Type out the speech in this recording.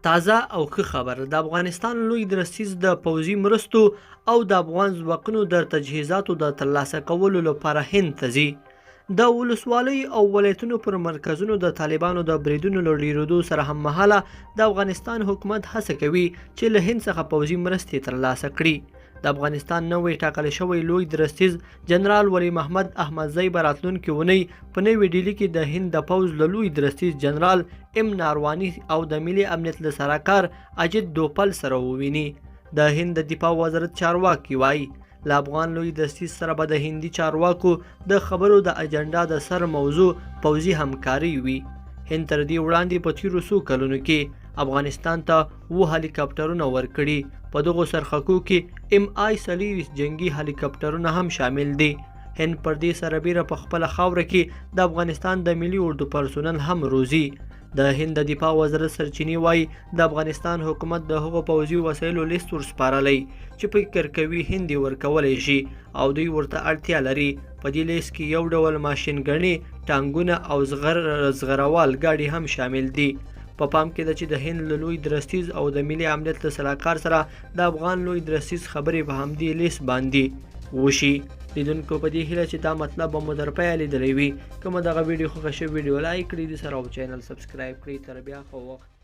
تازه او ښه خبر د افغانستان لوی درستیز د پوځي مرستو او د افغان ځواکونو د تجهیزاتو د ترلاسه کولو لپاره هند ته ځي. د ولسوالۍ او ولایتونو پر مرکزونو د طالبانو د بریدونو له ډیرېدو سره هممهاله د افغانستان حکومت هڅه کوي چې له هند څخه پوځي مرستې ترلاسه کړي. د افغانستان نوی ټاکل شوی لوی درستیز جنرال ولی محمد احمدزی به راتلونکې اونۍ په نوې ډیلي کې د هند د پوځ له لوی درستیز جنرال ام نارواني او د ملي امنیت له سرکار اجیت دوپل سره وویني. د هند د دفاع وزارت چارواکي وایي له افغان لوی درستیز سره به د هندي چارواکو د خبرو د اجنډا د سر موضوع پوځي همکاري وي. هند تر دې وړاندې په تیرو څو کلونو کې افغانستان ته 7 هلیکاپټرونه ورکړي. په دغو سرخکو کې MI-40 جنگي هلیکاپټرونه هم شامل دي. هند پر دې سربیره په خپله خاوره کې د افغانستان د ملي اردو پرسونل هم روزي. د هند د دفاع وزارت سرچینې وایي د افغانستان حکومت د هغو پوځي وسایلو لیست ورسپارلی چې فکر کوي هند یې ورکولی شي او دوی ورته اړتیا لري. په دې لیست کې یو ډول ماشینګڼې، ټانګونه او زغروال ګاډي هم شامل دي. په پام کې ده چې د هند له لوی درستیز او د ملي امنیت له سلاکار سره د افغان لوی درستیز خبرې په همدې لیست باندې وشي. لیدونکو په دې هیله چې دا مطلب به مو تر پایه لیدلی وي. که مو دغه ویډیو خوښه شوې ویډیو لایک کړئ، د سره او چینل سبسکرایب کړئ. تر بیا ښه وخت.